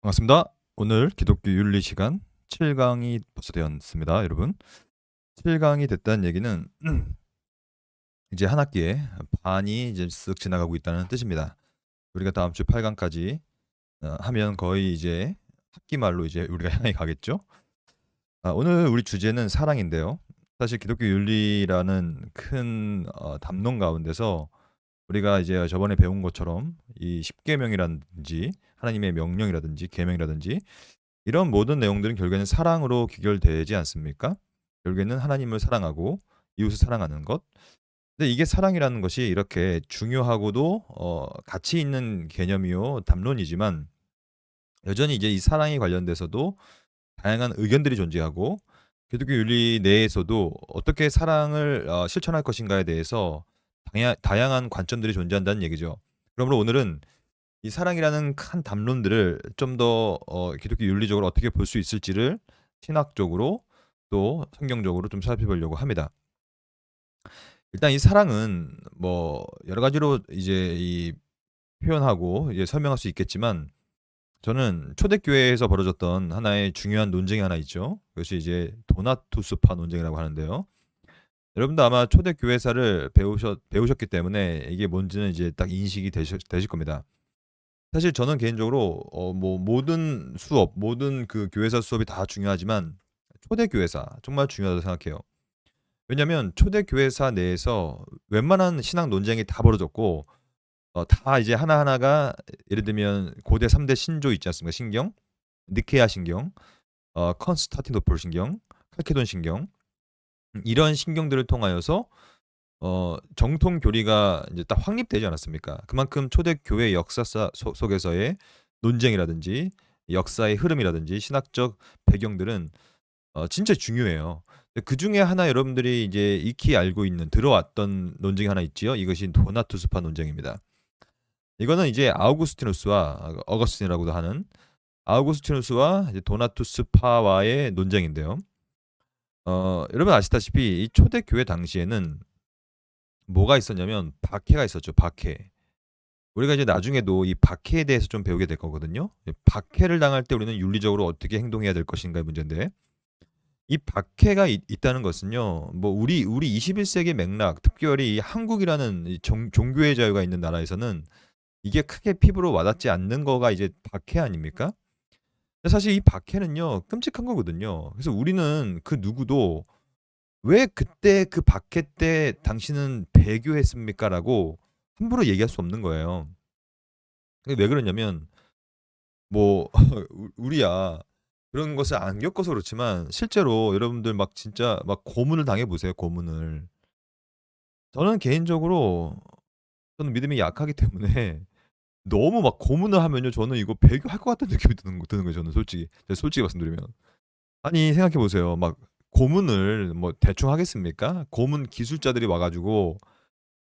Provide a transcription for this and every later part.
반갑습니다. 오늘 기독교 윤리 시간 7강이 벌써 되었습니다, 여러분. 7강이 됐다는 얘기는 이제 한 학기에 반이 이제 쓱 지나가고 있다는 뜻입니다. 우리가 다음 주 8강까지 하면 거의 이제 학기 말로 이제 우리가 향해 가겠죠. 오늘 우리 주제는 사랑인데요. 사실 기독교 윤리라는 큰 담론 가운데서 우리가 이제 저번에 배운 것처럼 이 십계명이라든지 하나님의 명령이라든지 계명이라든지 이런 모든 내용들은 결국에는 사랑으로 귀결되지 않습니까? 결국에는 하나님을 사랑하고 이웃을 사랑하는 것. 근데 이게 사랑이라는 것이 이렇게 중요하고도 가치 있는 개념이요 담론이지만 여전히 이제 이 사랑에 관련돼서도 다양한 의견들이 존재하고 기독교 윤리 내에서도 어떻게 사랑을 실천할 것인가에 대해서 다양한 관점들이 존재한다는 얘기죠. 그러므로 오늘은 이 사랑이라는 큰 담론들을 좀 더 기독교 윤리적으로 어떻게 볼 수 있을지를 신학적으로 또 성경적으로 좀 살펴보려고 합니다. 일단 이 사랑은 뭐 여러 가지로 이제 이 표현하고 이제 설명할 수 있겠지만 저는 초대교회에서 벌어졌던 하나의 중요한 논쟁이 하나 있죠. 그것이 이제 도나투스파 논쟁이라고 하는데요. 여러분도 아마 초대교회사를 배우셨기 때문에 이게 뭔지는 이제 딱 인식이 되실 겁니다. 사실 저는 개인적으로 뭐 모든 수업, 모든 그 교회사 수업이 다 중요하지만 초대 교회사 정말 중요하다고 생각해요. 왜냐면 초대 교회사 내에서 웬만한 신학 논쟁이 다 벌어졌고 다 이제 하나하나가 예를 들면 고대 3대 신조 있지 않습니까? 신경, 니케아 신경, 컨스탄티노플 신경, 칼케돈 신경 이런 신경들을 통하여서 정통 교리가 이제 딱 확립되지 않았습니까? 그만큼 초대교회 역사사 속에서의 논쟁이라든지 역사의 흐름이라든지 신학적 배경들은 진짜 중요해요. 그중에 하나 여러분들이 이제 익히 알고 있는 들어왔던 논쟁이 하나 있지요. 이것이 도나투스파 논쟁입니다. 이거는 이제 아우구스티누스와 어거스틴이라고도 하는 아우구스티누스와 이제 도나투스파와의 논쟁인데요. 여러분 아시다시피 이 초대교회 당시에는 뭐가 있었냐면 박해가 있었죠, 박해. 우리가 이제 나중에도 이 박해에 대해서 좀 배우게 될 거거든요. 박해를 당할 때 우리는 윤리적으로 어떻게 행동해야 될 것인가의 문제인데 이 박해가 있다는 것은요. 뭐 우리 21세기 맥락 특별히 이 한국이라는 이 종교의 자유가 있는 나라에서는 이게 크게 피부로 와닿지 않는 거가 이제 박해 아닙니까? 근데 사실 이 박해는요. 끔찍한 거거든요. 그래서 우리는 그 누구도 "왜 그때 그 박해 때 당신은 배교했습니까?"라고 함부로 얘기할 수 없는 거예요. 그게 왜 그러냐면 뭐 우리야 그런 것을 안 겪어서 그렇지만 실제로 여러분들 막 진짜 막 고문을 당해 보세요, 고문을. 저는 개인적으로 저는 믿음이 약하기 때문에 너무 막 고문을 하면요 저는 이거 배교할 것 같다는 느낌이 드는 거예요 저는 솔직히. 제가 솔직히 말씀드리면. 아니 생각해 보세요. 막 고문을 뭐 대충 하겠습니까? 고문 기술자들이 와 가지고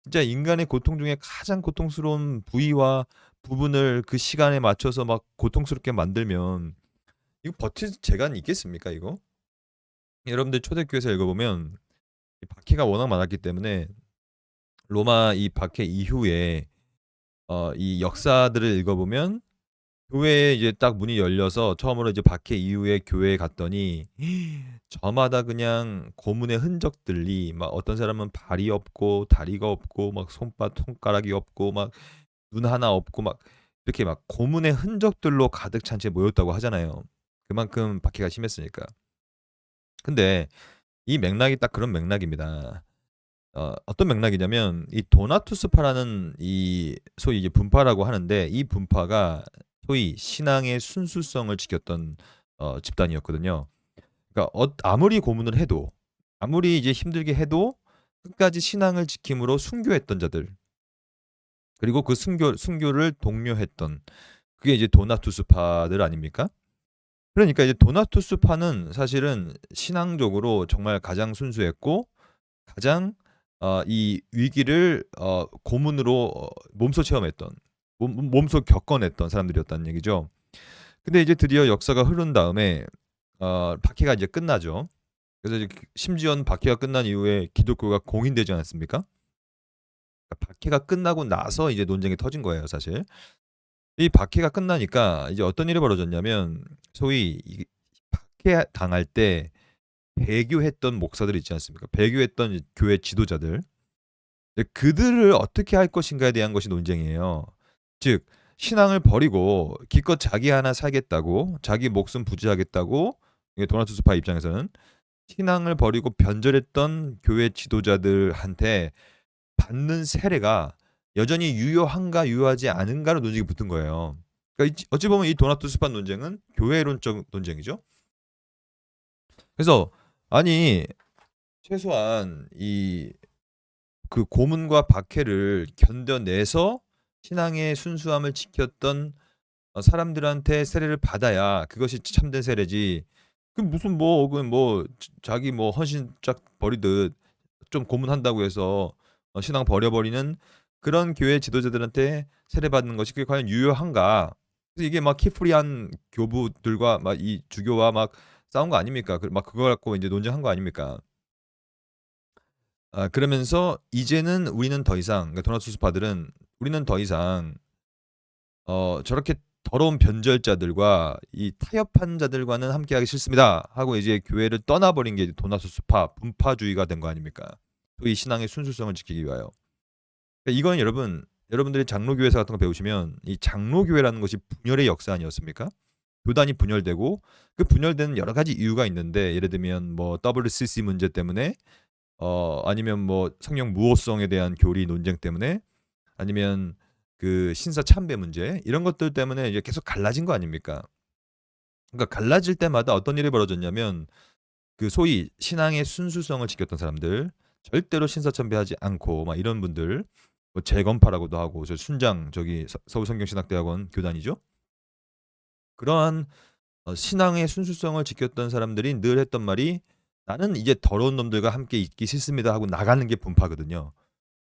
진짜 인간의 고통 중에 가장 고통스러운 부위와 부분을 그 시간에 맞춰서 막 고통스럽게 만들면 이거 버틸 재간이 있겠습니까 이거? 여러분들 초대교회에서 읽어보면 이 박해가 워낙 많았기 때문에 로마 이 박해 이후에 이 역사들을 읽어보면 교회에 이제 딱 문이 열려서 처음으로 이제 박해 이후에 교회에 갔더니 저마다 그냥 고문의 흔적들이 막 어떤 사람은 발이 없고 다리가 없고 막 손가락이 없고 막 눈 하나 없고 막 이렇게 막 고문의 흔적들로 가득 찬 채 모였다고 하잖아요. 그만큼 박해가 심했으니까. 근데 이 맥락이 딱 그런 맥락입니다. 어떤 맥락이냐면 이 도나투스파라는 이 소위 이제 분파라고 하는데 이 분파가 소위 신앙의 순수성을 지켰던 집단이었거든요. 그러니까 아무리 고문을 해도 아무리 이제 힘들게 해도 끝까지 신앙을 지킴으로 순교했던 자들 그리고 그 순교를 독려했던 그게 이제 도나투스파들 아닙니까? 그러니까 이제 도나투스파는 사실은 신앙적으로 정말 가장 순수했고 가장 이 위기를 고문으로 몸소 체험했던 몸소 겪어냈던 사람들이었다는 얘기죠. 근데 이제 드디어 역사가 흐른 다음에 박해가 이제 끝나죠. 그래서 이제 심지어는 박해가 끝난 이후에 기독교가 공인되지 않았습니까? 그러니까 박해가 끝나고 나서 이제 논쟁이 터진 거예요, 사실. 이 박해가 끝나니까 이제 어떤 일이 벌어졌냐면 소위 이 박해당할 때 배교했던 목사들 있지 않습니까? 배교했던 교회 지도자들. 근데 그들을 어떻게 할 것인가에 대한 것이 논쟁이에요. 즉 신앙을 버리고 기껏 자기 하나 살겠다고 자기 목숨 부지하겠다고 이게 도나트 스파 입장에서는 신앙을 버리고 변절했던 교회 지도자들한테 받는 세례가 여전히 유효한가 유효하지 않은가로 논쟁이 붙은 거예요. 그러니까 어찌 보면 이 도나트 스파 논쟁은 교회론적 논쟁이죠. 그래서 아니 최소한 이 그 고문과 박해를 견뎌내서 신앙의 순수함을 지켰던 사람들한테 세례를 받아야 그것이 참된 세례지. 그 무슨 뭐 자기 뭐 헌신짝 버리듯 좀 고문한다고 해서 신앙 버려버리는 그런 교회 지도자들한테 세례받는 것이 그게 과연 유효한가? 그래서 이게 막 키프리한 교부들과 막 이 주교와 막 싸운 거 아닙니까? 막 그거 갖고 이제 논쟁한 거 아닙니까? 그러면서 이제는 우리는 더 이상 그러니까 도나투스파들은 우리는 더 이상 저렇게 더러운 변절자들과 이 타협한 자들과는 함께하기 싫습니다. 하고 이제 교회를 떠나버린 게 도나투스파 분파주의가 된 거 아닙니까? 또 이 신앙의 순수성을 지키기 위하여. 그러니까 이건 여러분들이 장로교회사 같은 거 배우시면 이 장로교회라는 것이 분열의 역사 아니었습니까? 교단이 분열되고 그 분열되는 여러 가지 이유가 있는데 예를 들면 뭐 WCC 문제 때문에 아니면 뭐 성령 무호성에 대한 교리 논쟁 때문에 아니면 그 신사 참배 문제 이런 것들 때문에 이제 계속 갈라진 거 아닙니까? 그러니까 갈라질 때마다 어떤 일이 벌어졌냐면 그 소위 신앙의 순수성을 지켰던 사람들 절대로 신사 참배하지 않고 막 이런 분들 뭐 재건파라고도 하고 저 순장 저기 서울성경신학대학원 교단이죠. 그러한 신앙의 순수성을 지켰던 사람들이 늘 했던 말이 나는 이제 더러운 놈들과 함께 있기 싫습니다 하고 나가는 게 분파거든요.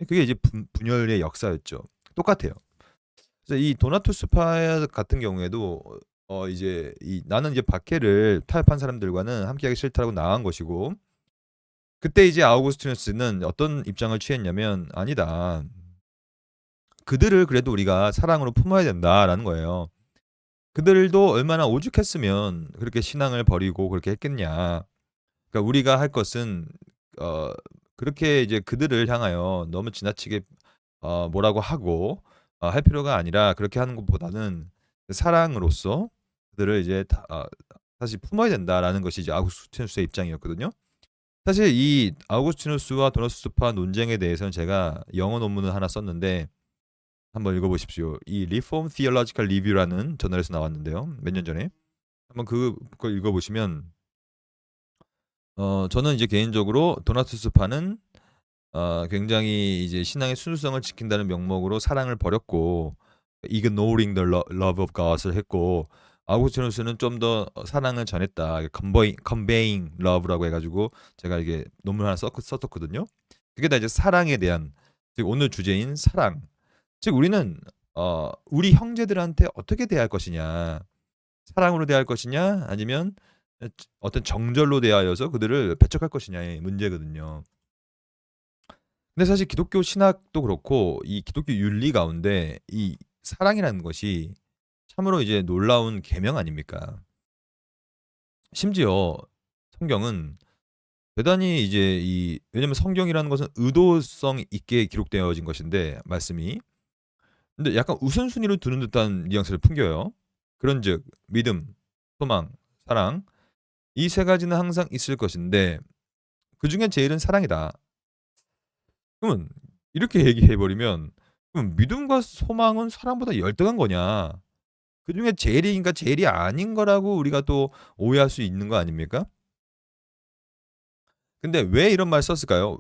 그게 이제 분열의 역사였죠. 똑같아요. 그래서 이 도나투스파 같은 경우에도 이제 나는 이제 박해를 타협한 사람들과는 함께하기 싫다고 나간 것이고 그때 이제 아우구스티누스는 어떤 입장을 취했냐면 아니다. 그들을 그래도 우리가 사랑으로 품어야 된다라는 거예요. 그들도 얼마나 오죽했으면 그렇게 신앙을 버리고 그렇게 했겠냐. 그러니까 우리가 할 것은 어 그렇게 이제 그들을 향하여 너무 지나치게 뭐라고 하고 할 필요가 아니라 그렇게 하는 것보다는 사랑으로서 그들을 이제 다시 품어야 된다라는 것이 이제 아우구스티누스의 입장이었거든요. 사실 이 아우구스티누스와 도나투스파 논쟁에 대해서는 제가 영어 논문을 하나 썼는데 한번 읽어보십시오. 이 Reform Theological Review라는 저널에서 나왔는데요. 몇 년 전에 한번 그걸 읽어보시면 저는 이제 개인적으로 도나투스파는 굉장히 이제 신앙의 순수성을 지킨다는 명목으로 사랑을 버렸고 ignoring the love of God을 했고 아우구스티누스는 좀 더 사랑을 전했다. conveying love라고 해가지고 제가 이게 논문 하나 썼었거든요. 그게 다 이제 사랑에 대한 즉 오늘 주제인 사랑. 즉 우리는 우리 형제들한테 어떻게 대할 것이냐. 사랑으로 대할 것이냐 아니면 어떤 정절로 대하여서 그들을 배척할 것이냐의 문제거든요. 근데 사실 기독교 신학도 그렇고 이 기독교 윤리 가운데 이 사랑이라는 것이 참으로 이제 놀라운 계명 아닙니까? 심지어 성경은 대단히 이제 왜냐면 성경이라는 것은 의도성 있게 기록되어진 것인데 말씀이 근데 약간 우선순위로 두는 듯한 뉘앙스를 풍겨요. 그런즉 믿음, 소망, 사랑 이 세 가지는 항상 있을 것인데 그중에 제일은 사랑이다. 그러면 이렇게 얘기해 버리면 그럼 믿음과 소망은 사랑보다 열등한 거냐? 그중에 제일인가 제일이 아닌 거라고 우리가 또 오해할 수 있는 거 아닙니까? 근데 왜 이런 말을 썼을까요?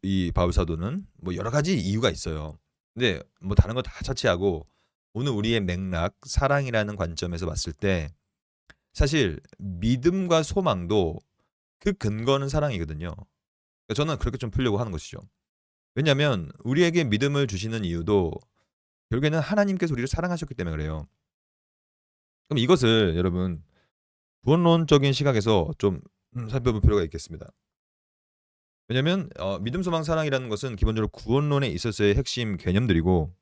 이 바울 사도는 뭐 여러 가지 이유가 있어요. 근데 뭐 다른 거 다 차치하고 오늘 우리의 맥락 사랑이라는 관점에서 봤을 때 사실 믿음과 소망도 그 근거는 사랑이거든요. 그러니까 저는 그렇게 좀 풀려고 하는 것이죠. 왜냐하면 우리에게 믿음을 주시는 이유도 결국에는 하나님께서 우리를 사랑하셨기 때문에 그래요. 그럼 이것을 여러분 구원론적인 시각에서 좀 살펴볼 필요가 있겠습니다. 왜냐하면 믿음, 소망, 사랑이라는 것은 기본적으로 구원론에 있어서의 핵심 개념들이고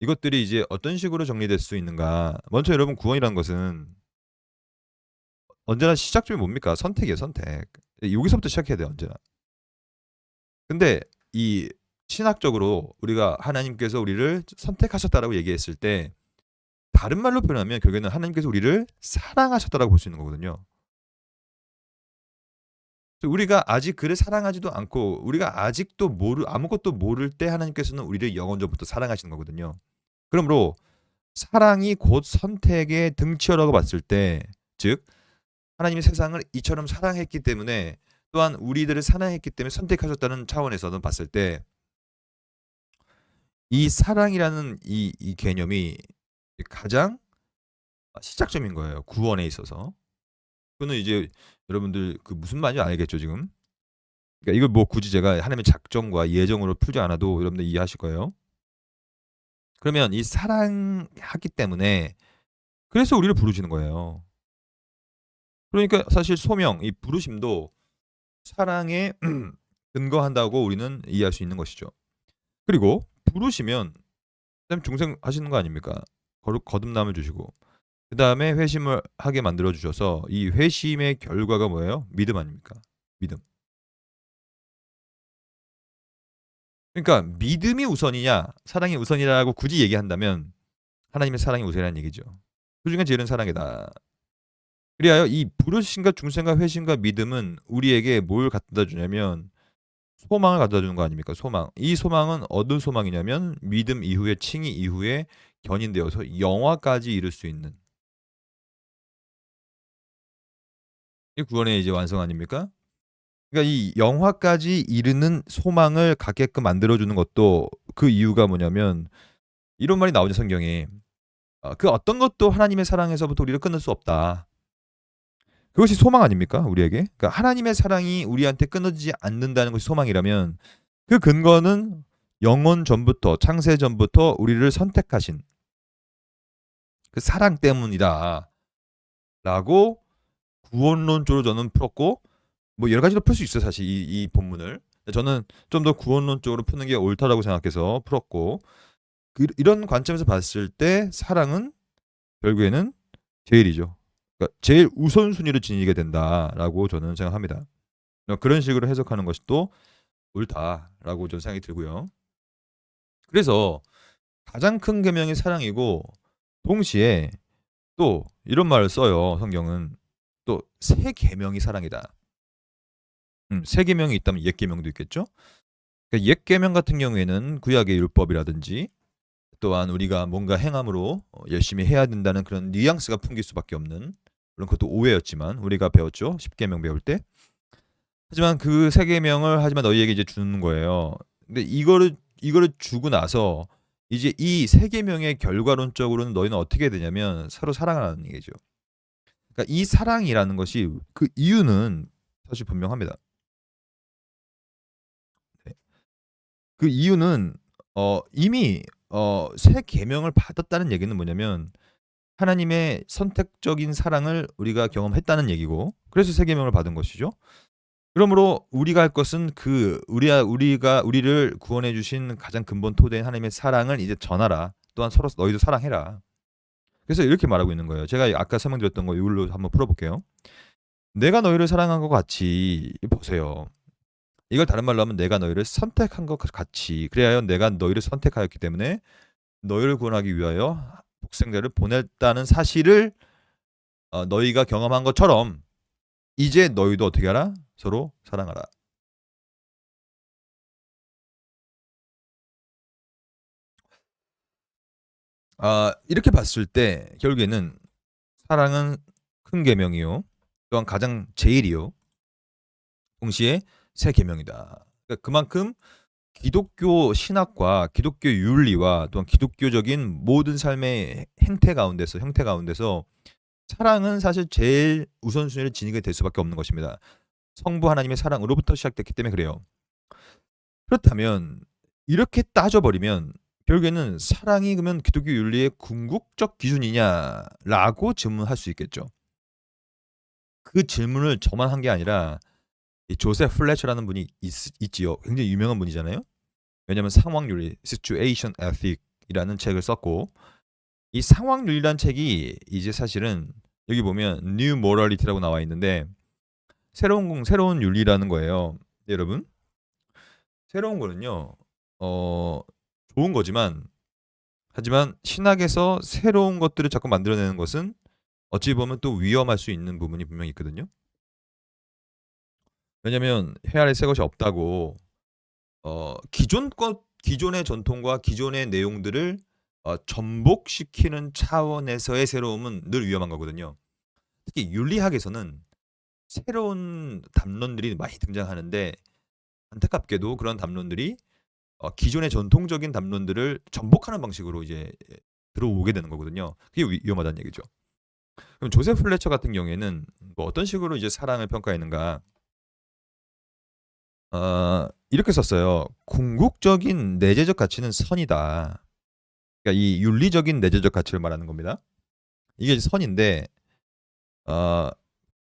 이것들이 이제 어떤 식으로 정리될 수 있는가. 먼저 여러분 구원이라는 것은 언제나 시작점이 뭡니까? 선택이에요, 선택. 여기서부터 시작해야 돼요, 언제나. 근데 이 신학적으로 우리가 하나님께서 우리를 선택하셨다라고 얘기했을 때 다른 말로 표현하면 결국에는 하나님께서 우리를 사랑하셨다라고 볼 수 있는 거거든요. 우리가 아직 그를 사랑하지도 않고 우리가 아직도 아무것도 모를 때 하나님께서는 우리를 영원전부터 사랑하시는 거거든요. 그러므로 사랑이 곧 선택의 등치어라고 봤을 때, 즉 하나님이 세상을 이처럼 사랑했기 때문에 또한 우리들을 사랑했기 때문에 선택하셨다는 차원에서는 봤을 때 이 사랑이라는 이 개념이 가장 시작점인 거예요. 구원에 있어서. 그거는 이제 여러분들 그 무슨 말인지 알겠죠, 지금? 그러니까 이걸 뭐 굳이 제가 하나님의 작정과 예정으로 풀지 않아도 여러분들 이해하실 거예요. 그러면 이 사랑하기 때문에 그래서 우리를 부르시는 거예요. 그러니까 사실 소명, 이 부르심도 사랑에 근거한다고 우리는 이해할 수 있는 것이죠. 그리고 부르시면 그다음 중생하시는 거 아닙니까? 거듭남을 주시고 그다음에 회심을 하게 만들어 주셔서 이 회심의 결과가 뭐예요? 믿음 아닙니까? 믿음. 그러니까 믿음이 우선이냐 사랑이 우선이라고 굳이 얘기한다면 하나님의 사랑이 우선이라는 얘기죠. 그중에 제일은 사랑이다. 그리하여 이 부르심과 중생과 회심과 믿음은 우리에게 뭘 갖다 주냐면 소망을 갖다 주는 거 아닙니까? 소망. 이 소망은 어떤 소망이냐면 믿음 이후에 칭의 이후에 견인되어서 영화까지 이룰 수 있는 이 구원의 이제 완성 아닙니까? 그러니까 이 영화까지 이르는 소망을 갖게끔 만들어 주는 것도 그 이유가 뭐냐면 이런 말이 나오죠, 성경에. 그 어떤 것도 하나님의 사랑에서부터 우리를 끊을 수 없다. 그것이 소망 아닙니까? 우리에게. 그러니까 하나님의 사랑이 우리한테 끊어지지 않는다는 것이 소망이라면 그 근거는 영원 전부터 창세 전부터 우리를 선택하신 그 사랑 때문이다라고 구원론적으로 저는 풀었고 뭐 여러 가지로 풀 수 있어요, 사실 이 본문을. 저는 좀 더 구원론적으로 푸는 게 옳다라고 생각해서 풀었고 이런 관점에서 봤을 때 사랑은 결국에는 제일이죠. 그러니까 제일 우선순위를 지니게 된다라고 저는 생각합니다. 그런 식으로 해석하는 것이 또 옳다라고 저는 생각이 들고요. 그래서 가장 큰 계명이 사랑이고 동시에 또 이런 말을 써요. 성경은 또 새 계명이 사랑이다. 새 계명이 있다면 옛 계명도 있겠죠. 그러니까 옛 계명 같은 경우에는 구약의 율법이라든지 또한 우리가 뭔가 행함으로 열심히 해야 된다는 그런 뉘앙스가 풍길 수밖에 없는 물론 그것도 오해였지만 우리가 배웠죠. 십계명 배울 때. 하지만 그 세 계명을 하지만 너희에게 이제 주는 거예요. 근데 이거를 주고 나서 이제 이 세 계명의 결과론적으로는 너희는 어떻게 되냐면 서로 사랑하라는 얘기죠. 그러니까 이 사랑이라는 것이 그 이유는 사실 분명합니다. 네. 그 이유는 이미 새 계명을 받았다는 얘기는 뭐냐면 하나님의 선택적인 사랑을 우리가 경험했다는 얘기고 그래서 새 계명을 받은 것이죠. 그러므로 우리가 할 것은 그 우리가 우리를 구원해 주신 가장 근본 토대인 하나님의 사랑을 이제 전하라. 또한 서로 너희도 사랑해라. 그래서 이렇게 말하고 있는 거예요. 제가 아까 설명드렸던 거 이걸로 한번 풀어볼게요. 내가 너희를 사랑한 것 같이 보세요. 이걸 다른 말로 하면 내가 너희를 선택한 것 같이 그래야 내가 너희를 선택하였기 때문에 너희를 구원하기 위하여 독생자를 보냈다는 사실을 너희가 경험한 것처럼 이제 너희도 어떻게 하라? 서로 사랑하라. 이렇게 봤을 때 결국에는 사랑은 큰 계명이요. 또한 가장 제일이요. 동시에 새 계명이다. 그러니까 그만큼 기독교 신학과 기독교 윤리와 또한 기독교적인 모든 삶의 형태 가운데서 사랑은 사실 제일 우선순위를 지니게 될 수밖에 없는 것입니다. 성부 하나님의 사랑으로부터 시작됐기 때문에 그래요. 그렇다면 이렇게 따져버리면 결국에는 사랑이 그러면 기독교 윤리의 궁극적 기준이냐라고 질문할 수 있겠죠. 그 질문을 저만 한 게 아니라 이 조셉 플래처라는 분이 있지요. 굉장히 유명한 분이잖아요. 왜냐하면 상황 윤리, situation ethic 상황이라는 책을 썼고 이 상황윤리란 책이 이제 사실은 여기 보면 New Morality라고 나와 있는데 새로운 윤리라는 거예요. 네, 여러분. 새로운 거는요. 어 좋은 거지만 하지만 신학에서 새로운 것들을 자꾸 만들어내는 것은 어찌 보면 또 위험할 수 있는 부분이 분명히 있거든요. 왜냐면 해 아래 새 것이 없다고 기존의 전통과 기존의 내용들을 전복시키는 차원에서의 새로움은 늘 위험한 거거든요. 특히 윤리학에서는 새로운 담론들이 많이 등장하는데 안타깝게도 그런 담론들이 기존의 전통적인 담론들을 전복하는 방식으로 이제 들어오게 되는 거거든요. 그게 위험하다는 얘기죠. 그럼 조셉 플래처 같은 경우에는 뭐 어떤 식으로 이제 사랑을 평가했는가? 이렇게 썼어요. 궁극적인 내재적 가치는 선이다. 그러니까 이 윤리적인 내재적 가치를 말하는 겁니다. 이게 선인데 어,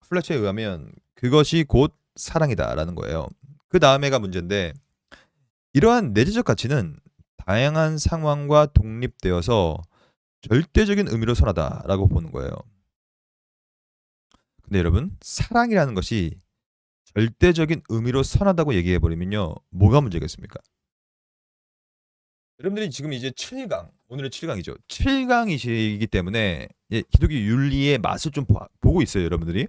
플래처에 의하면 그것이 곧 사랑이다라는 거예요. 그 다음에가 문제인데 이러한 내재적 가치는 다양한 상황과 독립되어서 절대적인 의미로 선하다라고 보는 거예요. 근데 여러분 사랑이라는 것이 절대적인 의미로 선하다고 얘기해 버리면요 뭐가 문제겠습니까? 여러분들이 지금 이제 7강 오늘의 7강이죠. 7강이시기 때문에 기독교 윤리의 맛을 좀 보고 있어요 여러분들이.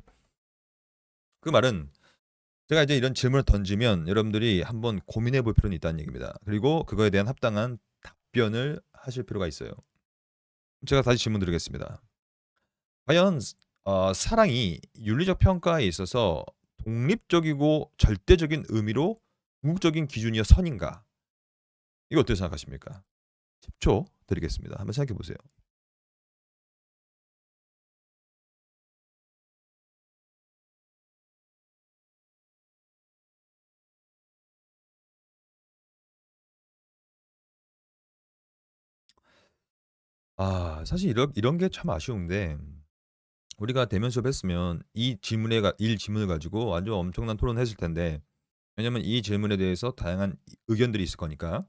그 말은 제가 이제 이런 질문을 던지면 여러분들이 한번 고민해 볼 필요는 있다는 얘기입니다. 그리고 그거에 대한 합당한 답변을 하실 필요가 있어요. 제가 다시 질문 드리겠습니다. 과연 사랑이 윤리적 평가에 있어서 독립적이고 절대적인 의미로 궁극적인 기준이여 선인가? 이거 어떻게 생각하십니까? 10초 드리겠습니다. 한번 생각해 보세요. 사실 이런 게 참 아쉬운데 우리가 대면 수업했으면 이 질문을 가지고 완전 엄청난 토론을 했을 텐데 왜냐면 이 질문에 대해서 다양한 의견들이 있을 거니까.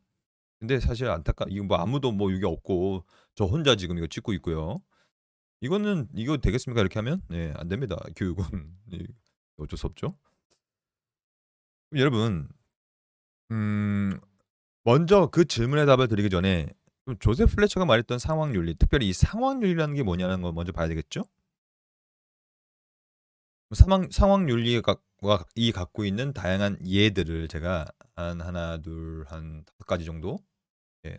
근데 사실 이거 뭐 아무도 뭐 여기 없고 저 혼자 지금 이거 찍고 있고요. 이거 되겠습니까? 이렇게 하면? 네, 안 됩니다. 교육은. 네, 어쩔 수 없죠. 그럼 여러분, 음, 먼저 그 질문에 답을 드리기 전에 좀 조셉 플래처가 말했던 상황윤리, 특별히 이 상황윤리라는 게 뭐냐는 걸 먼저 봐야 되겠죠? 상황윤리가 이 갖고 있는 다양한 예들을 제가 한 하나, 둘, 한 5가지 정도, 예,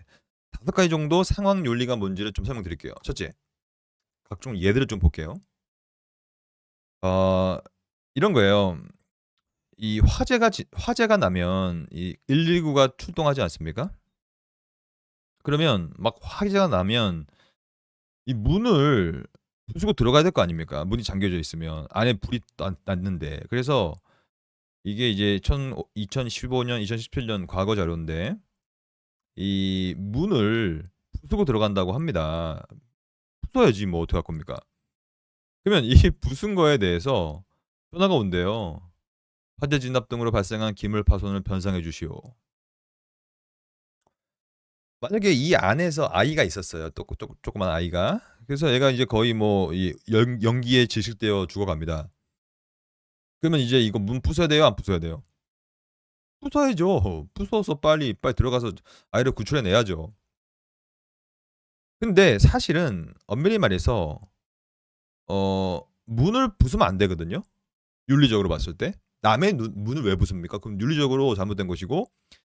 5가지 정도 상황윤리가 뭔지를 좀 설명드릴게요. 첫째, 각종 예들을 좀 볼게요. 어, 이런 거예요. 이 화재가 나면 이 119가 출동하지 않습니까? 그러면 막 화재가 나면 이 문을 부수고 들어가야 될 거 아닙니까? 문이 잠겨져 있으면 안에 불이 났는데. 그래서 이게 이제 2015년, 2017년 과거 자료인데 이 문을 부수고 들어간다고 합니다. 부숴야지 뭐 어떡할 겁니까? 그러면 이 부순 거에 대해서 전화가 온대요. 화재 진압 등으로 발생한 기물 파손을 변상해 주시오. 만약에 이 안에서 아이가 있었어요. 또 조그만 아이가. 그래서 얘가 이제 거의 뭐 이 연기에 질식되어 죽어갑니다. 그러면 이제 이거 문 부숴야 돼요? 안 부숴야 돼요? 부숴야죠. 부숴서 빨리 들어가서 아이를 구출해 내야죠. 근데 사실은 엄밀히 말해서 문을 부수면 안 되거든요. 윤리적으로 봤을 때. 남의 문을 왜 부숩니까? 그럼 윤리적으로 잘못된 것이고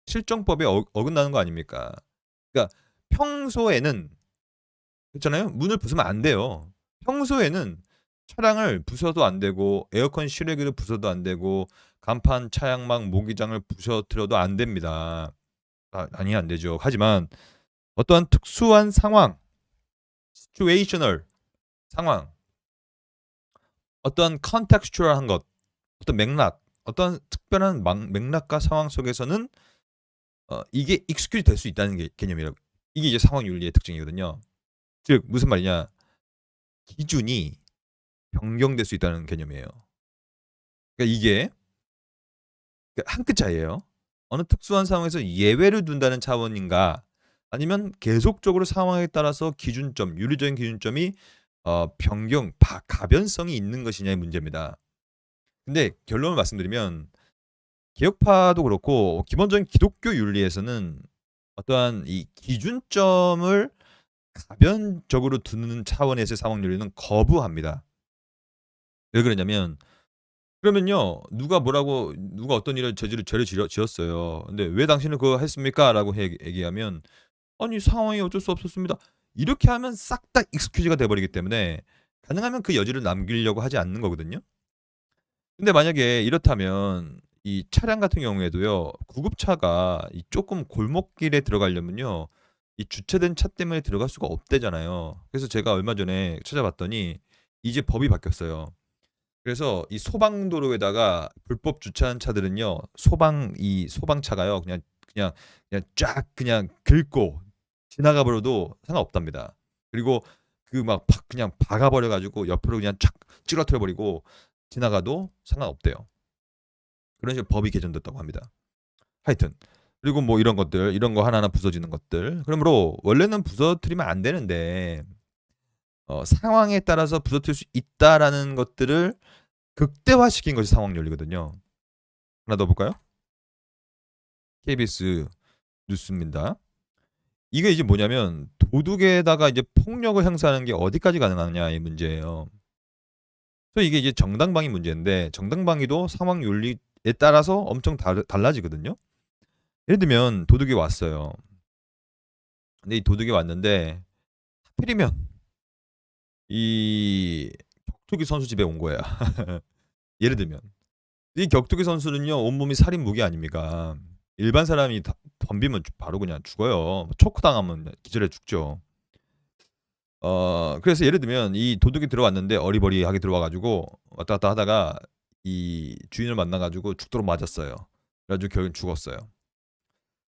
실정법에 어긋나는 거 아닙니까? 그러니까 평소에는 그렇잖아요. 문을 부수면 안 돼요. 평소에는 차량을 부숴도 안 되고 에어컨 실외기를 부숴도 안 되고 간판, 차양막, 모기장을 부셔뜨려도 안 됩니다. 아니 안 되죠. 하지만 어떠한 특수한 상황, situational 상황, 어떤 contextual한 것, 어떤 맥락, 어떤 특별한 맥락과 상황 속에서는 이게 excuse 될 수 있다는 게 개념이라고. 이게 이제 상황 윤리의 특징이거든요. 즉 무슨 말이냐? 기준이 변경될 수 있다는 개념이에요. 그러니까 이게 한 끗 차이예요. 어느 특수한 상황에서 예외를 둔다는 차원인가 아니면 계속적으로 상황에 따라서 기준점, 윤리적인 기준점이 가변성이 있는 것이냐의 문제입니다. 근데 결론을 말씀드리면 개혁파도 그렇고 기본적인 기독교 윤리에서는 어떠한 이 기준점을 가변적으로 두는 차원에서의 상황 윤리는 거부합니다. 왜 그러냐면 그러면요. 누가 어떤 일을 죄를 지었어요. 근데 "왜 당신은 그거 했습니까?"라고 얘기하면 "아니 상황이 어쩔 수 없었습니다." 이렇게 하면 싹 다 익스큐즈가 돼 버리기 때문에 가능하면 그 여지를 남기려고 하지 않는 거거든요. 근데 만약에 이렇다면 이 차량 같은 경우에도요. 구급차가 이 쪼끔 골목길에 들어가려면요. 이 주차된 차 때문에 들어갈 수가 없대잖아요. 그래서 제가 얼마 전에 찾아봤더니 이제 법이 바뀌었어요. 그래서 이 소방도로에다가 불법 주차한 차들은요. 소방차가요. 그냥 쫙 그냥 긁고 지나가 버려도 상관없답니다. 그리고 그 막 그냥 박아 버려 가지고 옆으로 그냥 촥 찌러뜨려 버리고 지나가도 상관없대요. 그런 식으로 법이 개정됐다고 합니다. 하여튼 그리고 뭐 이런 것들, 이런 거 하나하나 부서지는 것들. 그러므로 원래는 부서뜨리면 안 되는데 상황에 따라서 부서뜨릴 수 있다라는 것들을 극대화시킨 것이 상황 윤리거든요. 하나 더 볼까요? KBS 뉴스입니다. 이게 이제 뭐냐면 도둑에다가 이제 폭력을 행사하는 게 어디까지 가능하냐의 문제예요. 그래서 이게 이제 정당방위 문제인데 정당방위도 상황 윤리에 따라서 엄청 달라지거든요. 예를 들면 도둑이 왔어요. 근데 이 도둑이 왔는데 하필이면 이 격투기 선수 집에 온 거야. 예를 들면. 이 격투기 선수는요 온몸이 살인 무기 아닙니까? 일반 사람이 덤비면 바로 그냥 죽어요. 초크 당하면 기절해 죽죠. 그래서 예를 들면 이 도둑이 들어왔는데 어리버리하게 들어와 가지고 왔다 갔다 하다가 이 주인을 만나 가지고 죽도록 맞았어요. 그래 가지고 결국엔 죽었어요.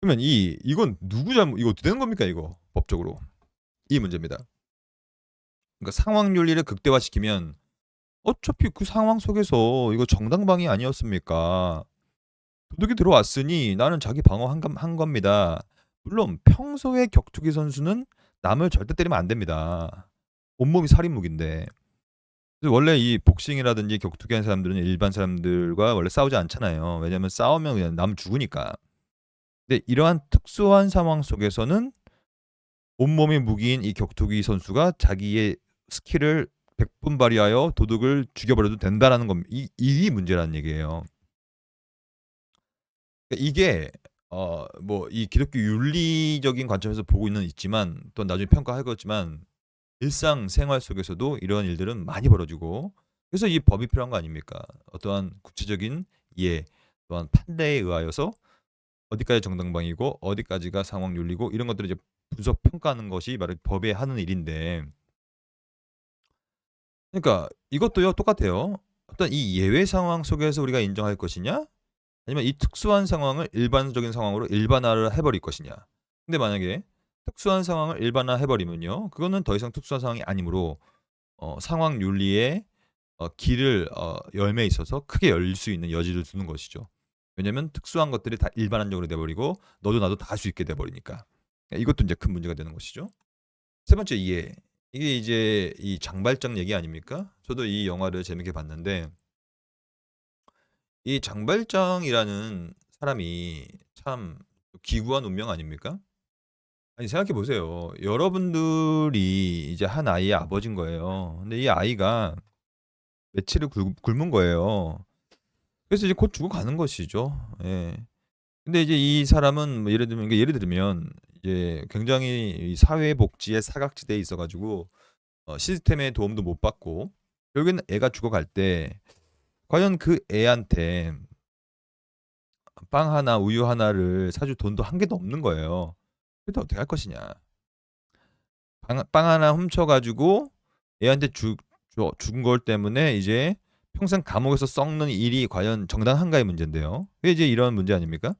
그러면 이건 누구 잘못 이거 어떻게 되는 겁니까 이거 법적으로. 이 문제입니다. 그러니까 상황 윤리를 극대화시키면 어차피 그 상황 속에서 이거 정당방위 아니었습니까? 도둑이 들어왔으니 나는 자기 방어한 겁니다. 물론 평소에 격투기 선수는 남을 절대 때리면 안 됩니다. 온몸이 살인 무기인데. 그래서 원래 이 복싱이라든지 격투기 하는 사람들은 일반 사람들과 원래 싸우지 않잖아요. 왜냐하면 싸우면 그냥 남 죽으니까. 근데 이러한 특수한 상황 속에서는 온몸이 무기인 이 격투기 선수가 자기의 스킬을 백분 발휘하여 도둑을 죽여버려도 된다라는 겁니다. 이 문제라는 얘기예요. 그러니까 이게 뭐 이 기독교 윤리적인 관점에서 보고는 있지만 또 나중에 평가하겠지만 일상생활 속에서도 이런 일들은 많이 벌어지고 그래서 이 법이 필요한 거 아닙니까? 어떠한 구체적인 이해 또한 판례에 의하여서 어디까지 정당방위고 어디까지가 상황 윤리고 이런 것들을 이제 분석 평가하는 것이 바로 법에 하는 일인데 그러니까 이것도요 똑같아요. 어떤 이 예외 상황 속에서 우리가 인정할 것이냐 아니면 이 특수한 상황을 일반적인 상황으로 일반화를 해 버릴 것이냐. 근데 만약에 특수한 상황을 일반화해 버리면요. 그거는 더 이상 특수한 상황이 아니므로 상황 윤리의 길을 열매 있어서 크게 열릴 수 있는 여지를 두는 것이죠. 왜냐면 특수한 것들이 다 일반화적으로 돼 버리고 너도 나도 다 할 수 있게 돼 버리니까. 이것도 인제 큰 문제가 되는 것이죠. 세 번째 이해. 이게 이제 이 장발장 얘기 아닙니까? 저도 이 영화를 재밌게 봤는데 이 장발장이라는 사람이 참 기구한 운명 아닙니까? 아니 생각해 보세요. 여러분들이 이제 한 아이의 아버지인 거예요. 근데 이 아이가 며칠을 굶은 거예요. 그래서 이제 곧 죽어가는 것이죠. 예. 근데 이제 이 사람은 뭐 예를 들면 이제 굉장히 이 사회복지의 사각지대에 있어 가지고 시스템의 도움도 못 받고 결국에는 애가 죽어갈 때 과연 그 애한테 빵 하나 우유 하나를 사줄 돈도 한 개도 없는 거예요. 그때 어떻게 할 것이냐. 빵 하나 훔쳐 가지고 애한테 준 걸 때문에 이제 평생 감옥에서 썩는 일이 과연 정당한가의 문제인데요. 그게 이제 이런 문제 아닙니까?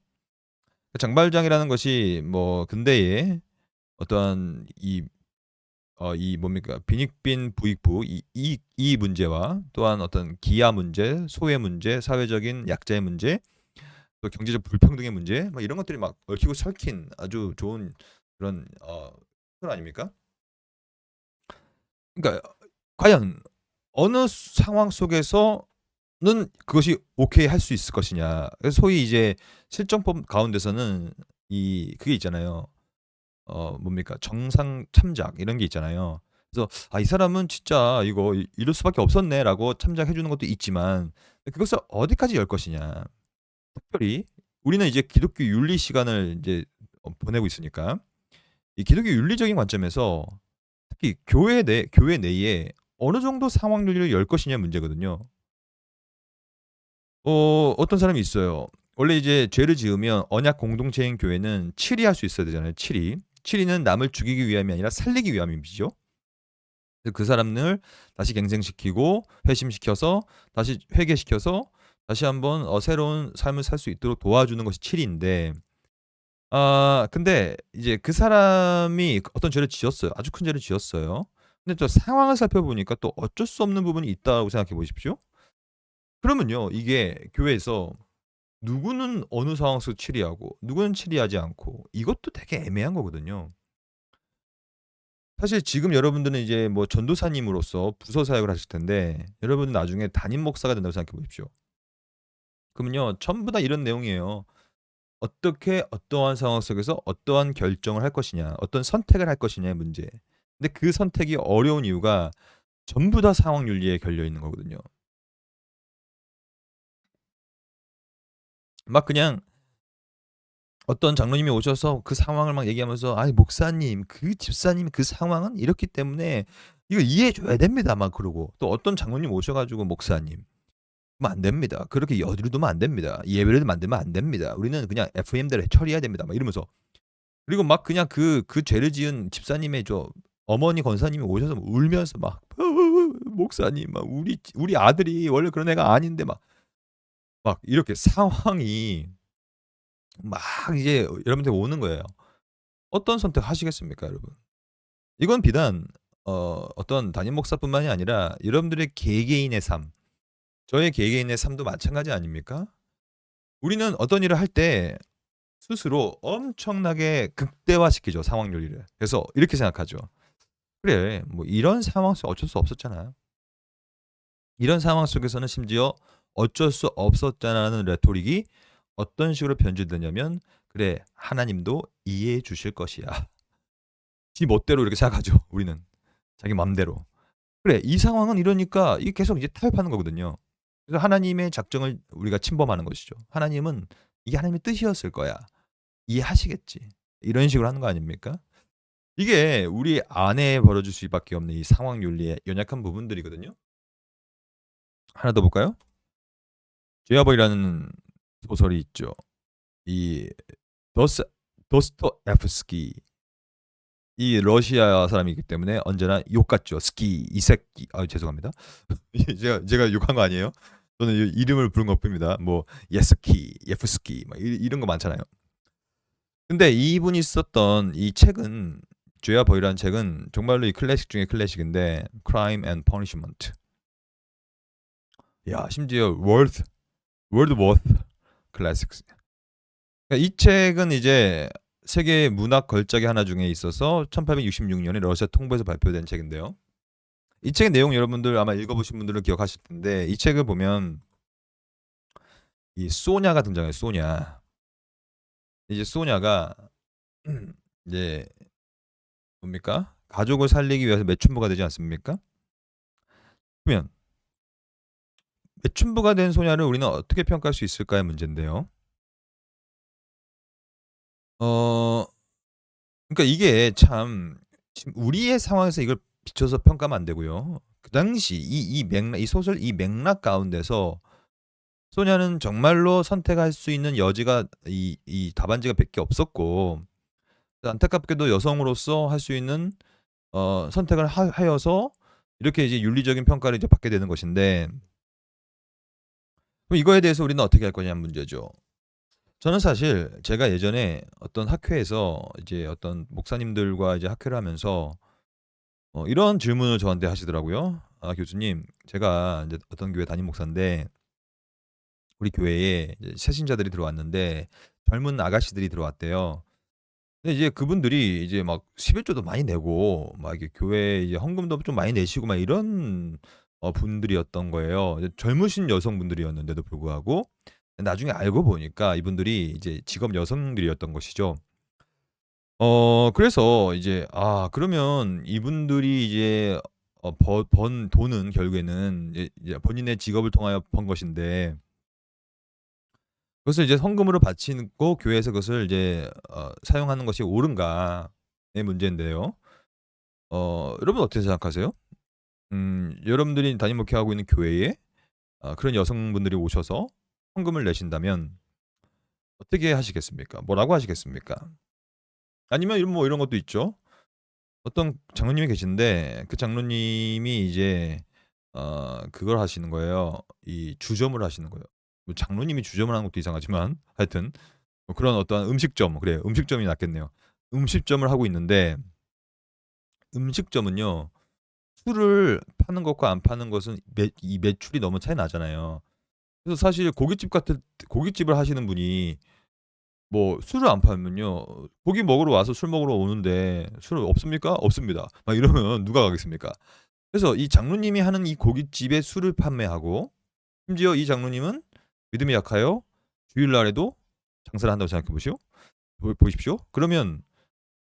장발장이라는 것이 뭐 근대에 어떠한 이 뭡니까 빈익빈 부익부 이 문제와 또한 어떤 기아 문제, 소외 문제, 사회적인 약자의 문제, 또 경제적 불평등의 문제 막 이런 것들이 막 얽히고 설킨 아주 좋은 그런 건 아닙니까? 그러니까 과연 어느 상황 속에서는 그것이 오케이 할 수 있을 것이냐. 그래서 소위 이제 실정법 가운데서는 그게 있잖아요. 뭡니까? 정상 참작 이런 게 있잖아요. 그래서 '아 이 사람은 진짜 이거 이럴 수밖에 없었네.'라고 참작해 주는 것도 있지만 그것을 어디까지 열 것이냐. 특별히 우리는 이제 기독교 윤리 시간을 이제 보내고 있으니까 이 기독교 윤리적인 관점에서 특히 교회 내에 어느 정도 상황 윤리를 열 것이냐 문제거든요. 어떤 사람이 있어요. 원래 이제 죄를 지으면 언약 공동체인 교회는 치리할 수 있어야 되잖아요, 치리. 치리는 남을 죽이기 위함이 아니라 살리기 위함이죠. 그래서 그 사람을 다시 갱생시키고 회심시켜서 다시 회개시켜서 다시 한번 새로운 삶을 살 수 있도록 도와주는 것이 치리인데 근데 이제 그 사람이 어떤 죄를 지었어요. 아주 큰 죄를 지었어요. 근데 또 상황을 살펴보니까 또 어쩔 수 없는 부분이 있다고 생각해 보십시오. 그러면요. 이게 교회에서 누구는 어느 상황 속 치리하고 누구는 치리하지 않고 이것도 되게 애매한 거거든요. 사실 지금 여러분들은 이제 뭐 전도사님으로서 부서 사역을 하실 텐데 여러분은 나중에 담임 목사가 된다고 생각해 보십시오. 그러면요. 전부 다 이런 내용이에요. 어떻게 어떠한 상황 속에서 어떠한 결정을 할 것이냐, 어떤 선택을 할 것이냐의 문제. 근데 그 선택이 어려운 이유가 전부 다 상황 윤리에 걸려 있는 거거든요. 막 그냥 어떤 장로님이 오셔서 그 상황을 막 얘기하면서 "아이 목사님 그 집사님 그 상황은 이렇기 때문에 이거 이해해 줘야 됩니다." 막 그러고 또 어떤 장로님 오셔 가지고 "목사님 그러면 안 됩니다. 그렇게 여디로 두면 안 됩니다. 예배를 만들면 안 됩니다. 우리는 그냥 FM대로 처리해야 됩니다." 막 이러면서 그리고 막 그냥 그 죄를 지은 집사님의 어머니 권사님이 오셔서 울면서 막 "목사님 막 우리 아들이 원래 그런 애가 아닌데" 막 이렇게 상황이 막 이제 여러분한테 오는 거예요. 어떤 선택하시겠습니까 여러분? 이건 비단 어떤 담임 목사뿐만이 아니라 여러분들의 개개인의 삶, 저의 개개인의 삶도 마찬가지 아닙니까? 우리는 어떤 일을 할 때 스스로 엄청나게 극대화시키죠, 상황 윤리를. 그래서 이렇게 생각하죠. '그래 뭐 이런 상황 속 어쩔 수 없었잖아. 이런 상황 속에서는 심지어 어쩔 수 없었잖아.'라는 레토릭이 어떤 식으로 변질되냐면 '그래 하나님도 이해해 주실 것이야.' 지 멋대로 이렇게 생각하죠 우리는. 자기 맘대로. 그래 이 상황은 이러니까 이게 계속 이제 타협하는 거거든요. 그래서 하나님의 작정을 우리가 침범하는 것이죠. '하나님은 이게 하나님의 뜻이었을 거야. 이해하시겠지.' 이런 식으로 하는 거 아닙니까? 이게 우리 안에 벌어질 수밖에 없는 이 상황 윤리의 연약한 부분들이거든요. 하나 더 볼까요? 죄와벌이라는 소설이 있죠. 이 도스 도스토옙스키 이 러시아 사람이기 때문에 언제나 욕 같죠. 스키 이 새끼 죄송합니다. 제가 욕한 거 아니에요. 저는 이 이름을 부른 것뿐입니다. 뭐 예스키, 예프스키 막 이런 거 많잖아요. 근데 이분이 썼던 이 책은 죄와 벌이라는 책은 정말로 이 클래식 중의 클래식인데 Crime and Punishment. 야 심지어 월드워스 클래식스. 그러니까 이 책은 이제 세계 문학 걸작의 하나 중에 있어서 1866년에 러시아 통보에서 발표된 책인데요. 이 책의 내용 여러분들 아마 읽어보신 분들은 기억하실 텐데 이 책을 보면 이 소냐가 등장해요. 소냐. 이제 소냐가 이제 뭡니까? 가족을 살리기 위해서 매춘부가 되지 않습니까? 그러면 매춘부가 된 소냐를 우리는 어떻게 평가할 수 있을까의 문제인데요. 어 그러니까 이게 참 지금 우리의 상황에서 이걸 비춰서 평가하면 안 되고요. 그 당시 이 소설 이 맥락 가운데서 소녀는 정말로 선택할 수 있는 여지가 이 답안지가 몇 개 없었고 안타깝게도 여성으로서 할 수 있는 선택을 하여서 이렇게 이제 윤리적인 평가를 이제 받게 되는 것인데 그럼 이거에 대해서 우리는 어떻게 할 거냐는 문제죠. 저는 사실 제가 예전에 어떤 학회에서 이제 어떤 목사님들과 이제 학회를 하면서 이런 질문을 저한테 하시더라고요. "아 교수님 제가 인제 어떤 교회 담임 목사인데 우리 교회에 이제 새신자들이 들어왔는데 젊은 아가씨들이 들어왔대요. 근데 이제 그분들이 이제 막 11조도 많이 내고 막 이게 교회에 이제 헌금도 좀 많이 내시고 막 이런 분들이었던 거예요. 이제 젊으신 여성분들이었는데도 불구하고 나중에 알고 보니까 이분들이 이제 직업 여성들이었던 것이죠. 그래서 이제 그러면 이분들이 이제 번 돈은 결국에는 이제 본인의 직업을 통하여 번 것인데 그것을 이제 헌금으로 바치고 교회에서 그것을 이제 사용하는 것이 옳은가의 문제인데요. 여러분 어떻게 생각하세요? 여러분들이 담임 목회하고 있는 교회에 그런 여성분들이 오셔서 헌금을 내신다면 어떻게 하시겠습니까? 뭐라고 하시겠습니까? 아니면 이런 것도 있죠. 어떤 장로님이 계신데 그 장로님이 이제 그걸 하시는 거예요. 이 주점을 하시는 거예요. 뭐 장로님이 주점을 하는 것도 이상하지만 하여튼 뭐 그런 어떤 음식점, 그래요. 음식점이 낫겠네요. 음식점을 하고 있는데 음식점은요. 술을 파는 것과 안 파는 것은 이 매출이 너무 차이 나잖아요. 그래서 사실 고깃집을 하시는 분이 뭐 술을 안 팔면요. 고기 먹으러 와서 술 먹으러 오는데 "술 없습니까?" "없습니다." 막 이러면 누가 가겠습니까? 그래서 이 장로님이 하는 이 고깃집에 술을 판매하고 심지어 이 장로님은 믿음이 약하여 주일날에도 장사를 한다고 생각해 보십시오. 그러면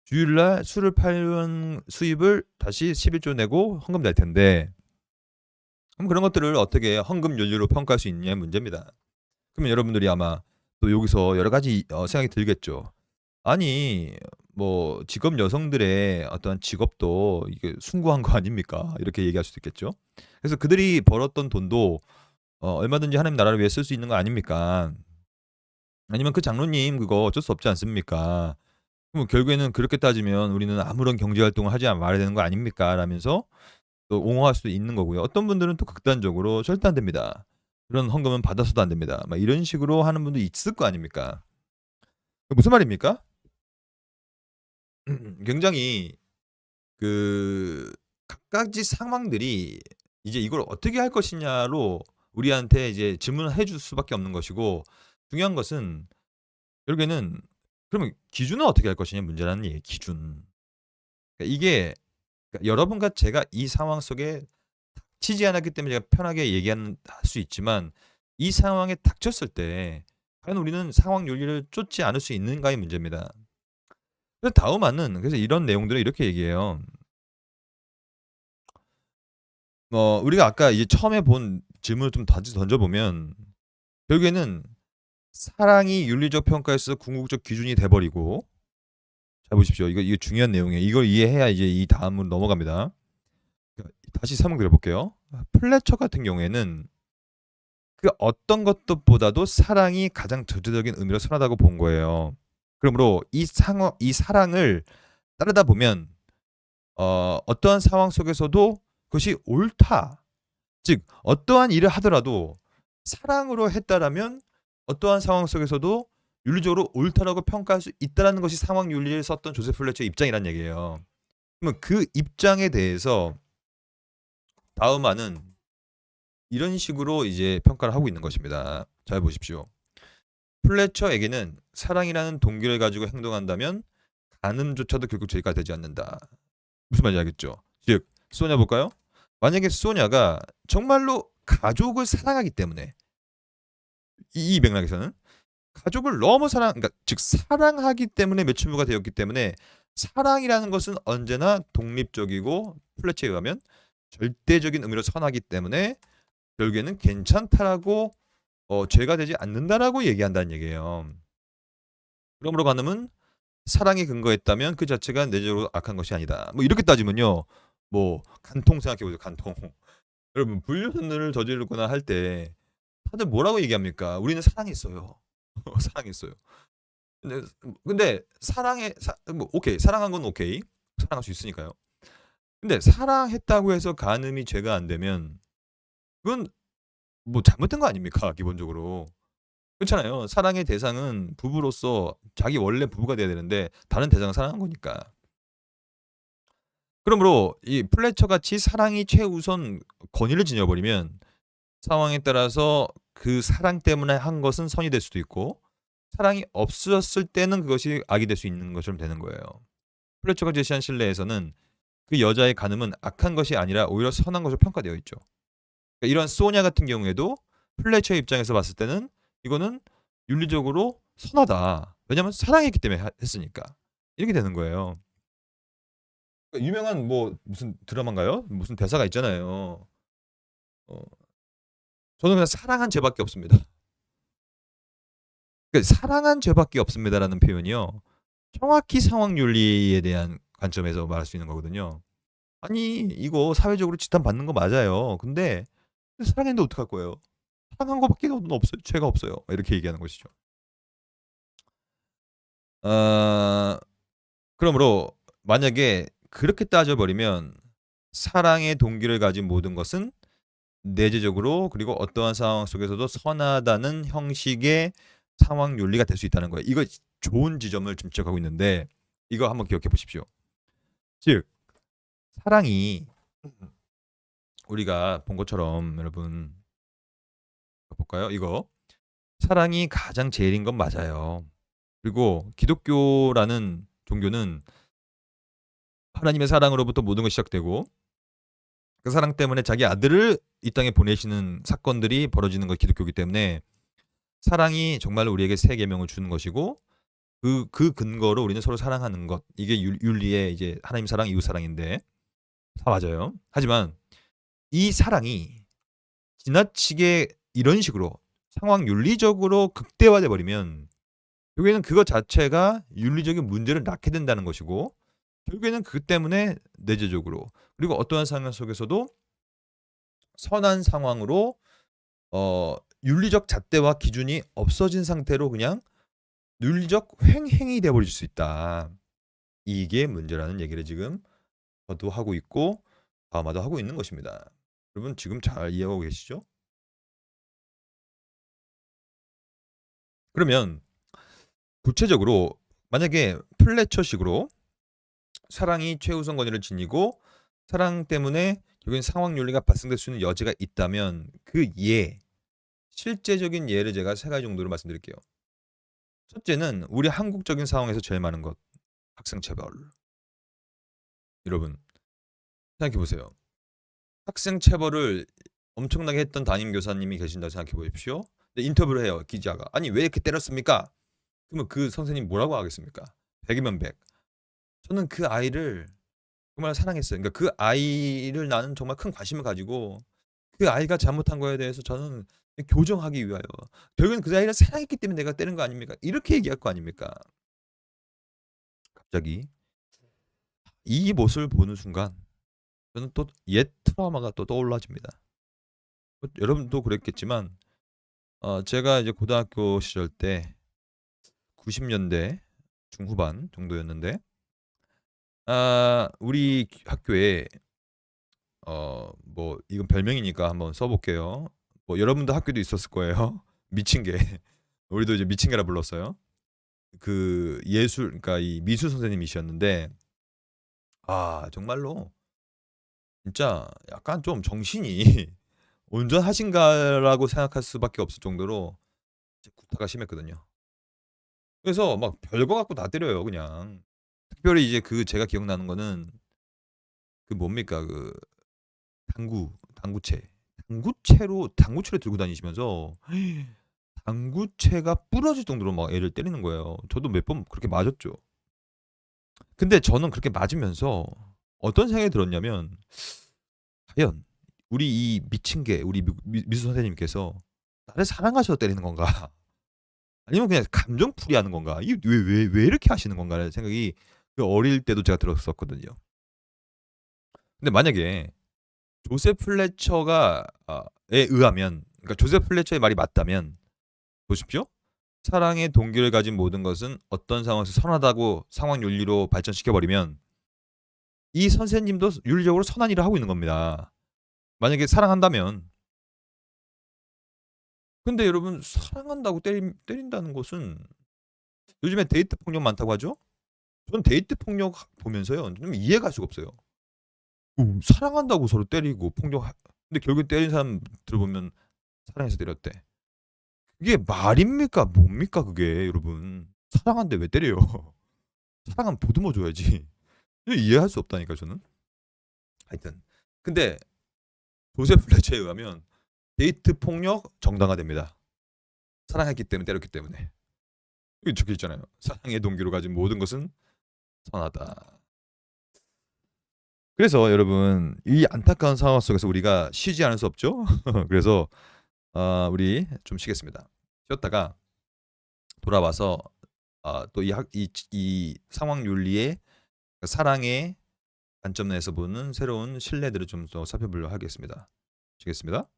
주일날 술을 팔는 수입을 다시 11조 내고 헌금 낼 텐데 그럼 그런 것들을 어떻게 헌금 연료로 평가할 수 있느냐의 문제입니다. 그러면 여러분들이 아마 또 여기서 여러 가지 생각이 들겠죠. 아니 뭐 직업 여성들의 어떤 직업도 이게 숭고한 거 아닙니까? 이렇게 얘기할 수도 있겠죠. 그래서 그들이 벌었던 돈도 얼마든지 하나님 나라를 위해 쓸 수 있는 거 아닙니까? 아니면 그 장로님 그거 어쩔 수 없지 않습니까? 그럼 결국에는 그렇게 따지면 우리는 아무런 경제 활동을 하지 말아야 되는 거 아닙니까? 라면서 또 옹호할 수도 있는 거고요. 어떤 분들은 또 극단적으로 "절대 안 됩니다. 그런 헌금은 받아서도 안 됩니다." 막 이런 식으로 하는 분도 있을 거 아닙니까? 무슨 말입니까? 굉장히 그 각가지 상황들이 이제 이걸 어떻게 할 것이냐로 우리한테 이제 질문을 해줄 수밖에 없는 것이고 중요한 것은 결국에는 그러면 기준은 어떻게 할 것이냐 문제라는 얘기예요, 기준. 그러니까 이게 여러분과 제가 이 상황 속에 치지 않았기 때문에 제가 편하게 얘기할 수 있지만 이 상황에 닥쳤을 때 과연 우리는 상황 윤리를 쫓지 않을 수 있는가의 문제입니다. 그래서 다음화는 그래서 이런 내용들을 이렇게 얘기해요. 우리가 아까 이제 처음에 본 질문을 좀 다시 던져보면 결국에는 사랑이 윤리적 평가에서 궁극적 기준이 돼 버리고 잘 보십시오. 이거 중요한 내용이에요. 이걸 이해해야 이제 이 다음으로 넘어갑니다. 그러니까 다시 설명 드려 볼게요. 플래처 같은 경우에는 그 어떤 것보다도 사랑이 가장 절대적인 의미로 선하다고 본 거예요. 그러므로 이 사랑을 따르다 보면 어떠한 상황 속에서도 그것이 옳다. 즉 어떠한 일을 하더라도 사랑으로 했다라면 어떠한 상황 속에서도 윤리적으로 옳다라고 평가할 수 있다라는 것이 상황 윤리를 썼던 조세프 플래처의 입장이란 얘기예요. 그러면 그 입장에 대해서 다음화는 이런 식으로 이제 평가를 하고 있는 것입니다. 잘 보십시오. 플래처에게는 사랑이라는 동기를 가지고 행동한다면 간음조차도 결국 죄가 되지 않는다. 무슨 말인지 알겠죠? 즉 소냐 볼까요? 만약에 소냐가 정말로 가족을 사랑하기 때문에 이 맥락에서는 가족을 너무 그러니까 즉 사랑하기 때문에 매춘부가 되었기 때문에 사랑이라는 것은 언제나 독립적이고 플래처에 의하면 절대적인 의미로 선하기 때문에 결국에는 괜찮다라고 죄가 되지 않는다라고 얘기한다는 얘기예요. 그러므로 간음은 사랑에 근거했다면 그 자체가 내적으로 악한 것이 아니다. 뭐 이렇게 따지면요. 뭐 간통 생각해 보세요. 간통. 여러분 불륜을 저지르거나 할 때 다들 뭐라고 얘기합니까? "우리는 사랑했어요." 사랑했어요. 근데 사랑해 뭐 오케이. 사랑한 건 오케이. 사랑할 수 있으니까요. 근데 사랑했다고 해서 간음이 죄가 안 되면 그건 뭐 잘못된 거 아닙니까 기본적으로. 그렇잖아요. 사랑의 대상은 부부로서 자기 원래 부부가 돼야 되는데 다른 대상을 사랑한 거니까. 그러므로 이 플래처 같이 사랑이 최우선 권위를 지녀 버리면 상황에 따라서 그 사랑 때문에 한 것은 선이 될 수도 있고 사랑이 없었을 때는 그것이 악이 될 수 있는 것처럼 되는 거예요. 플래처가 제시한 신뢰에서는 그 여자의 간음은 악한 것이 아니라 오히려 선한 것으로 평가되어 있죠. 그러니까 이런 소냐 같은 경우에도 플래처의 입장에서 봤을 때는 이거는 윤리적으로 선하다. 왜냐면 사랑했기 때문에 했으니까. 이렇게 되는 거예요. 그러니까 유명한 뭐 무슨 드라마인가요? 무슨 대사가 있잖아요. 어, 저는 그냥 사랑한 죄밖에 없습니다. 그러니까 사랑한 죄밖에 없습니다라는 표현이요. 정확히 상황 윤리에 대한 관점에서 말할 수 있는 거거든요. 아니 이거 사회적으로 지탄받는 거 맞아요. 근데 사랑했는데 어떡할 거예요? 사랑한 거밖에 없어요. 죄가 없어요. 이렇게 얘기하는 것이죠. 아, 그러므로 만약에 그렇게 따져버리면 사랑의 동기를 가진 모든 것은 내재적으로 그리고 어떠한 상황 속에서도 선하다는 형식의 상황 윤리가 될 수 있다는 거예요. 이거 좋은 지점을 지적하고 있는데 이거 한번 기억해 보십시오. 즉 사랑이 우리가 본 것처럼 여러분 볼까요? 이거 사랑이 가장 제일인 건 맞아요. 그리고 기독교라는 종교는 하나님의 사랑으로부터 모든 것이 시작되고 그 사랑 때문에 자기 아들을 이 땅에 보내시는 사건들이 벌어지는 것 기독교이기 때문에 사랑이 정말로 우리에게 새 계명을 주는 것이고 그 근거로 우리는 서로 사랑하는 것 이게 윤리의 이제 하나님 사랑 이웃 사랑인데 다 맞아요. 하지만 이 사랑이 지나치게 이런 식으로 상황 윤리적으로 극대화돼 버리면 결국에는 그것 자체가 윤리적인 문제를 낳게 된다는 것이고 결국에는 그 때문에 내재적으로 그리고 어떠한 상황 속에서도 선한 상황으로 윤리적 잣대와 기준이 없어진 상태로 그냥 윤리적 횡행이 돼 버릴 수 있다. 이게 문제라는 얘기를 지금 저도 하고 있고 아마도 하고 있는 것입니다. 여러분 지금 잘 이해하고 계시죠? 그러면 구체적으로 만약에 플래처식으로 사랑이 최우선 권위를 지니고 사랑 때문에 결국엔 상황 윤리가 발생될 수 있는 여지가 있다면 그 예, 실제적인 예를 제가 세 가지 정도로 말씀드릴게요. 첫째는 우리 한국적인 상황에서 제일 많은 것, 학생체벌. 여러분 생각해 보세요. 학생체벌을 엄청나게 했던 담임 교사님이 계신다고 생각해 보십시오. 근데 인터뷰를 해요 기자가. 아니 왜 이렇게 때렸습니까? 그러면 그 선생님 뭐라고 하겠습니까? 100이면 100. 저는 그 아이를 정말 사랑했어요. 그러니까 그 아이를 나는 정말 큰 관심을 가지고 그 아이가 잘못한 거에 대해서 저는 교정하기 위하여 결국엔 그 아이를 사랑했기 때문에 내가 때린 거 아닙니까? 이렇게 얘기할 거 아닙니까? 갑자기 이 모습을 보는 순간 저는 또 옛 트라우마가 또 떠올라집니다. 여러분도 그랬겠지만 제가 이제 고등학교 시절 때 90년대 중후반 정도였는데 우리 학교에 뭐 이건 별명이니까 한번 써볼게요. 뭐 여러분도 학교도 있었을 거예요. 미친 개. 우리도 이제 미친 개라 불렀어요. 그 예술, 그러니까 이 미술 선생님이셨는데 정말로 진짜 약간 좀 정신이 온전하신가라고 생각할 수밖에 없을 정도로 구타가 심했거든요. 그래서 막 별거 갖고 다 때려요, 그냥. 특별히 이제 그 제가 기억나는 거는 그 뭡니까 그 당구채. 당구채를 들고 다니시면서 당구채가 부러질 정도로 막 애를 때리는 거예요. 저도 몇 번 그렇게 맞았죠. 근데 저는 그렇게 맞으면서 어떤 생각이 들었냐면 과연 우리 이 미친 개 우리 미술 선생님께서 나를 사랑하셔서 때리는 건가? 아니면 그냥 감정풀이하는 건가? 이게 왜 이렇게 하시는 건가라는 생각이 그 어릴 때도 제가 들었었거든요. 근데 만약에 조셉 플래처가 에 의하면 그러니까 조셉 플래처의 말이 맞다면 보십시오. 사랑의 동기를 가진 모든 것은 어떤 상황에서 선하다고 상황 윤리로 발전시켜 버리면 이 선생님도 윤리적으로 선한 일을 하고 있는 겁니다. 만약에 사랑한다면. 근데 여러분 사랑한다고 때린다는 것은 요즘에 데이트 폭력 많다고 하죠? 전 데이트 폭력 보면서요. 좀 이해가 갈 수가 없어요. 사랑한다고 서로 때리고 폭력 근데 결국에 때린 사람 들어보면 사랑해서 때렸대. 이게 말입니까? 뭡니까 그게 여러분. 사랑하는데 왜 때려요? 사랑하면 보듬어 줘야지. 이해할 수 없다니까 저는. 하여튼 근데 조셉 플래처에 의하면 데이트 폭력 정당화됩니다. 사랑했기 때문에 때렸기 때문에. 여기 적혀 있잖아요. 사랑의 동기로 가진 모든 것은 선하다. 그래서 여러분 이 안타까운 상황 속에서 우리가 쉬지 않을 수 없죠. 그래서 우리 좀 쉬겠습니다. 쉬었다가 돌아와서 또 이 상황 윤리의 사랑의 관점 내에서 보는 새로운 신뢰들을 좀 더 살펴보려고 하겠습니다. 쉬겠습니다.